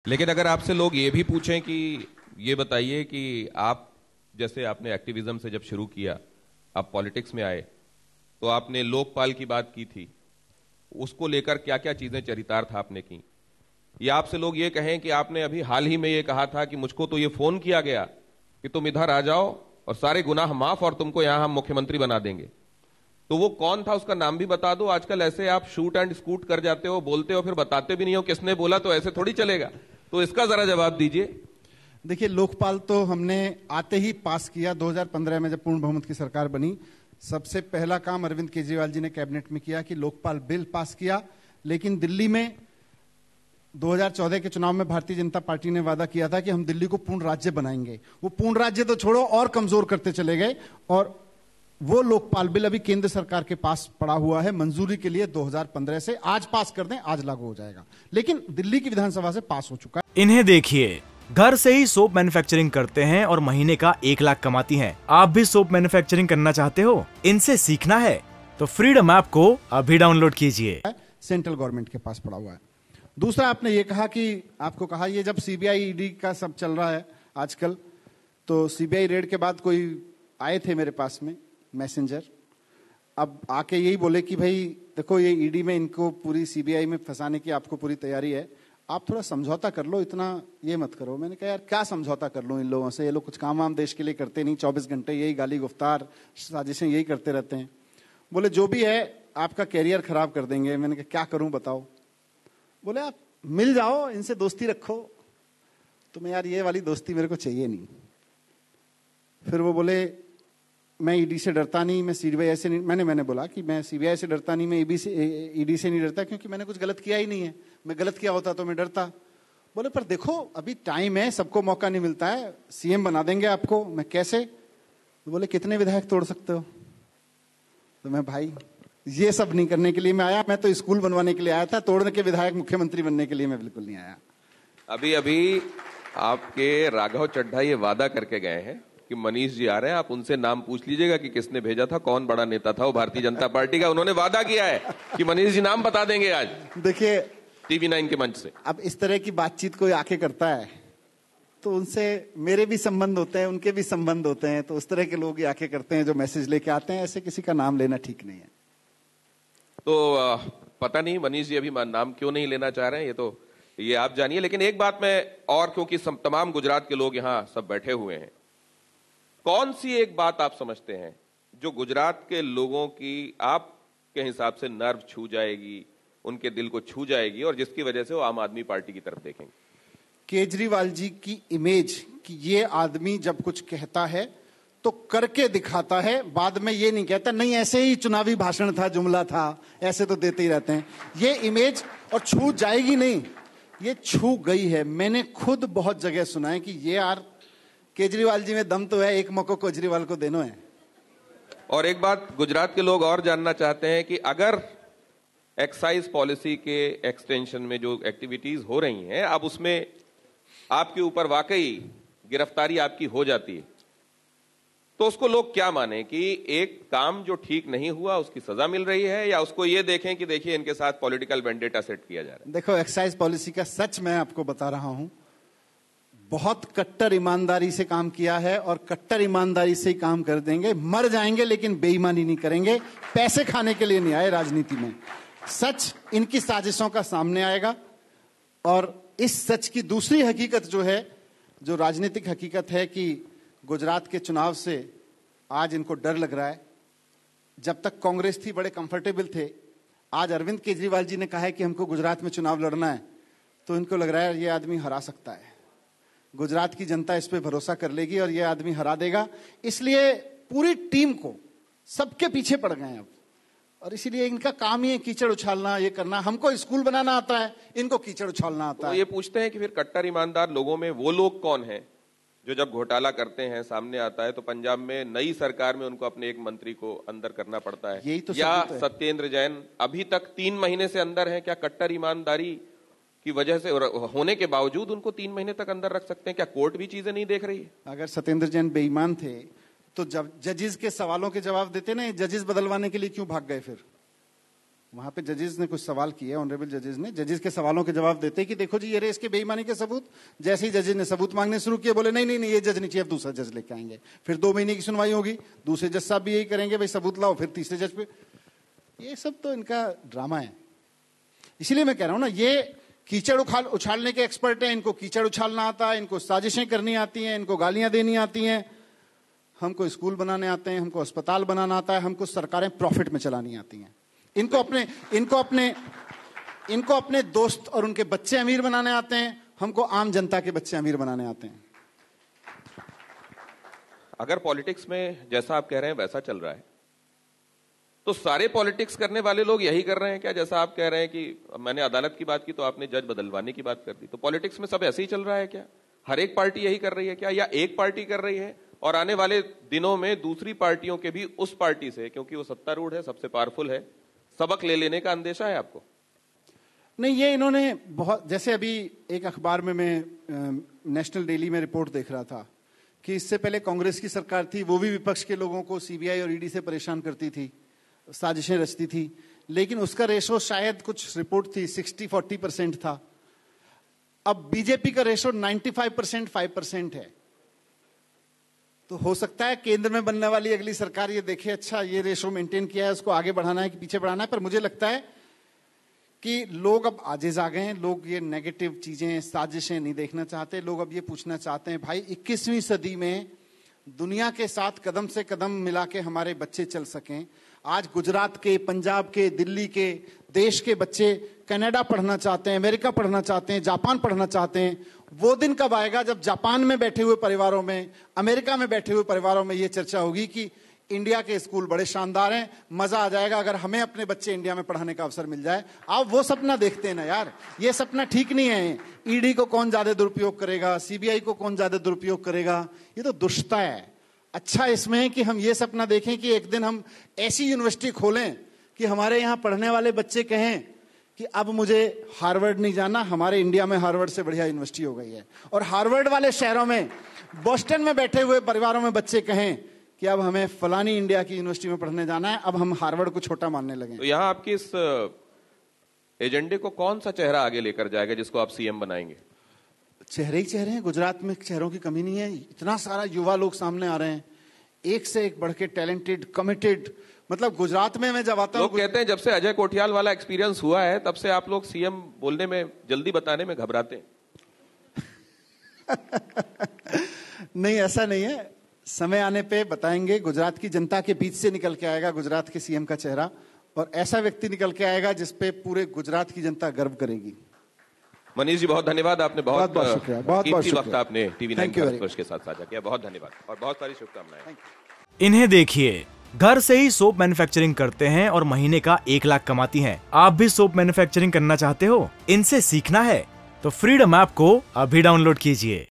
लेकिन अगर आपसे लोग ये भी पूछें कि ये बताइए कि आप जैसे आपने एक्टिविज्म से जब शुरू किया, आप पॉलिटिक्स में आए, तो आपने लोकपाल की बात की थी, उसको लेकर क्या क्या चीजें चरितार्थ आपने की। या आपसे लोग ये कहें कि आपने अभी हाल ही में ये कहा था कि मुझको तो ये फोन किया गया कि तुम इधर आ जाओ और सारे गुनाह माफ और तुमको यहां हम मुख्यमंत्री बना देंगे, तो वो कौन था, उसका नाम भी बता दो। आजकल ऐसे आप शूट एंड स्कूट कर जाते हो, बोलते हो फिर बताते भी नहीं हो किसने बोला, तो ऐसे थोड़ी चलेगा। तो इसका जरा जवाब दीजिए। देखिए, लोकपाल तो हमने आते ही पास किया। 2015 में जब पूर्ण बहुमत की सरकार बनी, सबसे पहला काम अरविंद केजरीवाल जी ने कैबिनेट में किया कि लोकपाल बिल पास किया। लेकिन दिल्ली में 2014 के चुनाव में भारतीय जनता पार्टी ने वादा किया था कि हम दिल्ली को पूर्ण राज्य बनाएंगे। वो पूर्ण राज्य तो छोड़ो, और कमजोर करते चले गए। और वो लोकपाल बिल अभी केंद्र सरकार के पास पड़ा हुआ है मंजूरी के लिए। 2015 से आज पास कर दें, आज लागू हो जाएगा। लेकिन दिल्ली की विधानसभा से पास हो चुका है। इन्हें देखिए, घर से ही सोप मैन्युफैक्चरिंग करते हैं और महीने का 1 लाख कमाती हैं। आप भी सोप मैन्युफैक्चरिंग करना चाहते हो, इनसे सीखना है तो फ्रीडम ऐप को अभी डाउनलोड कीजिए। सेंट्रल गवर्नमेंट के पास पड़ा हुआ है। दूसरा, आपने ये कहा कि आपको कहा ये जब सीबीआई ईडी का सब चल रहा है आजकल, तो सीबीआई रेड के बाद कोई आए थे मेरे पास में मैसेंजर, अब आके यही बोले कि भाई देखो ये ईडी में इनको पूरी सीबीआई में फंसाने की आपको पूरी तैयारी है, आप थोड़ा समझौता कर लो, इतना ये मत करो। मैंने कहा यार क्या समझौता कर लो इन लोगों से, ये लोग कुछ काम वाम देश के लिए करते नहीं, 24 घंटे यही गाली गुफ्तार साजिशें यही करते रहते हैं। बोले जो भी है आपका कैरियर खराब कर देंगे। मैंने कहा क्या करूं बताओ। बोले आप मिल जाओ, इनसे दोस्ती रखो। तो मैं यार ये वाली दोस्ती मेरे को चाहिए नहीं। फिर वो बोले मैं ईडी से डरता नहीं, मैं सीबीआई से नहीं। मैंने बोला कि मैं सीबीआई से डरता नहीं, मैं ईडी से नहीं डरता, क्योंकि मैंने कुछ गलत किया ही नहीं है। मैं गलत किया होता तो मैं डरता। बोले पर देखो अभी टाइम है, सबको मौका नहीं मिलता है, सीएम बना देंगे आपको। मैं कैसे? तो बोले कितने विधायक तोड़ सकते हो। तो मैं भाई ये सब नहीं करने के लिए मैं आया, मैं तो स्कूल बनवाने के लिए आया था, तोड़ने के विधायक मुख्यमंत्री बनने के लिए मैं बिल्कुल नहीं आया। अभी अभी आपके राघव चड्ढा ये वादा करके गए हैं कि मनीष जी आ रहे हैं, आप उनसे नाम पूछ लीजिएगा कि किसने भेजा था, कौन बड़ा नेता था वो भारतीय जनता पार्टी का। उन्होंने वादा किया है कि मनीष जी नाम बता देंगे आज देखिए TV9 के मंच से। अब इस तरह की बातचीत कोई आके करता है तो उनसे मेरे भी संबंध होते हैं, उनके भी संबंध होते हैं, तो उस तरह के लोग आके करते हैं जो मैसेज लेके आते हैं। ऐसे किसी का नाम लेना ठीक नहीं है। तो पता नहीं मनीष जी अभी नाम क्यों नहीं लेना चाह रहे हैं, ये आप जानिए। लेकिन एक बात मैं और, क्योंकि तमाम गुजरात के लोग यहाँ सब बैठे हुए हैं, कौन सी एक बात आप समझते हैं जो गुजरात के लोगों की आपके हिसाब से नर्व छू जाएगी, उनके दिल को छू जाएगी, और जिसकी वजह से वो आम आदमी पार्टी की तरफ देखेंगे? केजरीवाल जी की इमेज कि ये आदमी जब कुछ कहता है तो करके दिखाता है, बाद में ये नहीं कहता नहीं ऐसे ही चुनावी भाषण था, जुमला था, ऐसे तो देते ही रहते हैं। ये इमेज और छू जाएगी नहीं, ये छू गई है। मैंने खुद बहुत जगह सुना है कि ये यार केजरीवाल जी में दम तो है, एक मौका केजरीवाल को देना है। और एक बात गुजरात के लोग और जानना चाहते हैं कि अगर एक्साइज पॉलिसी के एक्सटेंशन में जो एक्टिविटीज हो रही हैं, अब उसमें आपके ऊपर वाकई गिरफ्तारी आपकी हो जाती है, तो उसको लोग क्या माने कि एक काम जो ठीक नहीं हुआ उसकी सजा मिल रही है, या उसको ये देखें कि देखिए इनके साथ पॉलिटिकल वेंडेटा सेट किया जा रहा है? देखो, एक्साइज पॉलिसी का सच मैं आपको बता रहा हूं, बहुत कट्टर ईमानदारी से काम किया है और कट्टर ईमानदारी से ही काम कर देंगे। मर जाएंगे लेकिन बेईमानी नहीं करेंगे। पैसे खाने के लिए नहीं आए राजनीति में। सच इनकी साजिशों का सामने आएगा। और इस सच की दूसरी हकीकत जो है, जो राजनीतिक हकीकत है, कि गुजरात के चुनाव से आज इनको डर लग रहा है। जब तक कांग्रेस थी बड़े कंफर्टेबल थे, आज अरविंद केजरीवाल जी ने कहा है कि हमको गुजरात में चुनाव लड़ना है, तो इनको लग रहा है ये आदमी हरा सकता है। गुजरात की जनता इस पे भरोसा कर लेगी और ये आदमी हरा देगा। इसलिए पूरी टीम को सबके पीछे पड़ गए अब, और इसीलिए इनका काम ही है कीचड़ उछालना, ये करना। हमको स्कूल बनाना आता है, इनको कीचड़ उछालना आता है। ये पूछते हैं कि फिर कट्टर ईमानदार लोगों में वो लोग कौन हैं जो जब घोटाला करते हैं सामने आता है तो पंजाब में नई सरकार में उनको अपने एक मंत्री को अंदर करना पड़ता है? यही तो या है। सत्येंद्र जैन अभी तक 3 महीने से अंदर है, क्या कट्टर ईमानदारी की वजह से होने के बावजूद उनको 3 महीने तक अंदर रख सकते हैं? क्या कोर्ट भी चीजें नहीं देख रही है? अगर सत्येंद्र जैन बेईमान थे तो जब जजेस के सवालों के जवाब देते ना, जजेस बदलवाने के लिए क्यों भाग गए? फिर वहां पे जजेस ने कुछ सवाल किए, ऑनरेबल जजेस ने, जजेस के सवालों के जवाब देते कि देखो जी ये रहे इसके बेईमानी के सबूत। जैसे ही जजेस ने सबूत मांगने शुरू किए, बोले नहीं नहीं नहीं ये जज नहीं चाहिए, अब दूसरा जज लेके आएंगे। फिर 2 महीने की सुनवाई होगी, दूसरे जज साहब भी यही करेंगे, भाई सबूत लाओ, फिर तीसरे जज पे। ये सब तो इनका ड्रामा है। इसीलिए मैं कह रहा हूं ना, ये कीचड़ उछालने के एक्सपर्ट हैं, इनको कीचड़ उछालना आता है, इनको साजिशें करनी आती हैं, इनको गालियां देनी आती हैं। हमको स्कूल बनाने आते हैं, हमको अस्पताल बनाना आता है, हमको सरकारें प्रॉफिट में चलानी आती हैं। इनको अपने दोस्त और उनके बच्चे अमीर बनाने आते हैं, हमको आम जनता के बच्चे अमीर बनाने आते हैं। अगर पॉलिटिक्स में जैसा आप कह रहे हैं वैसा चल रहा है, तो सारे पॉलिटिक्स करने वाले लोग यही कर रहे हैं क्या? जैसा आप कह रहे हैं कि मैंने अदालत की बात की तो आपने जज बदलवाने की बात कर दी, तो पॉलिटिक्स में सब ऐसे ही चल रहा है क्या? हर एक पार्टी यही कर रही है क्या, या एक पार्टी कर रही है और आने वाले दिनों में दूसरी पार्टियों के भी उस पार्टी से, क्योंकि वो सत्तारूढ़ है, सबसे पावरफुल है, सबक ले लेने का अंदेशा है आपको? नहीं, ये इन्होंने बहुत, जैसे अभी एक अखबार में मैं नेशनल डेली में रिपोर्ट देख रहा था कि इससे पहले कांग्रेस की सरकार थी, वो भी विपक्ष के लोगों को सीबीआई और ईडी से परेशान करती थी, साजिशें रचती थी, लेकिन उसका रेशो शायद कुछ रिपोर्ट थी 60-40% था। अब बीजेपी का रेशो 95% 5% है। तो हो सकता है केंद्र में बनने वाली अगली सरकार ये देखे, अच्छा ये रेशो मेंटेन किया है, उसको आगे बढ़ाना है कि पीछे बढ़ाना है। पर मुझे लगता है कि लोग अब आजिज आ गए हैं, लोग ये नेगेटिव चीजें, साजिशें नहीं देखना चाहते। लोग अब ये पूछना चाहते हैं, भाई 21वीं सदी में दुनिया के साथ कदम से कदम मिला के हमारे बच्चे चल सकें। आज गुजरात के, पंजाब के, दिल्ली के, देश के बच्चे कनाडा पढ़ना चाहते हैं, अमेरिका पढ़ना चाहते हैं, जापान पढ़ना चाहते हैं। वो दिन कब आएगा जब जापान में बैठे हुए परिवारों में, अमेरिका में बैठे हुए परिवारों में ये चर्चा होगी कि इंडिया के स्कूल बड़े शानदार हैं, मजा आ जाएगा अगर हमें अपने बच्चे इंडिया में पढ़ाने का अवसर मिल जाए। आप वो सपना देखते हैं ना यार, ये सपना ठीक नहीं है। ईडी को कौन ज्यादा दुरुपयोग करेगा, सीबीआई को कौन ज्यादा दुरुपयोग करेगा, ये तो दुष्टता है। अच्छा इसमें है कि हम ये सपना देखें कि एक दिन हम ऐसी यूनिवर्सिटी खोलें कि हमारे यहाँ पढ़ने वाले बच्चे कहें कि अब मुझे हार्वर्ड नहीं जाना, हमारे इंडिया में हार्वर्ड से बढ़िया यूनिवर्सिटी हो गई है। और हार्वर्ड वाले शहरों में, बोस्टन में बैठे हुए परिवारों में बच्चे कहें कि अब हमें फलानी इंडिया की यूनिवर्सिटी में पढ़ने जाना है, अब हम हार्वर्ड को छोटा मानने लगे। तो यहाँ आपके इस एजेंडे को कौन सा चेहरा आगे लेकर जाएगा जिसको आप सीएम बनाएंगे? चेहरे ही चेहरे हैं, गुजरात में चेहरों की कमी नहीं है। इतना सारा युवा लोग सामने आ रहे हैं, एक से एक बढ़ के टैलेंटेड, कमिटेड। मतलब गुजरात में मैं जब आता हूं, लोग कहते हैं जब से अजय कोठियाल वाला एक्सपीरियंस हुआ है तब से आप लोग सीएम बोलने में, जल्दी बताने में घबराते हैं। नहीं, ऐसा नहीं है, समय आने पे बताएंगे। गुजरात की जनता के बीच से निकल के आएगा गुजरात के सीएम का चेहरा, और ऐसा व्यक्ति निकल के आएगा जिसपे पूरे गुजरात की जनता गर्व करेगी। मनीष जी बहुत धन्यवाद, आपने बहुत शुक्रिया, बहुत कीमती शुक्रिया। वक्त आपने टीवी 9 भारतवर्ष के साथ साझा किया। बहुत धन्यवाद और बहुत सारी शुभकामनाएं। इन्हें देखिए, घर से ही सोप मैन्युफैक्चरिंग करते हैं और महीने का 1 लाख कमाती हैं। आप भी सोप मैन्युफैक्चरिंग करना चाहते हो, इनसे सीखना है तो फ्रीडम ऐप को अभी डाउनलोड कीजिए।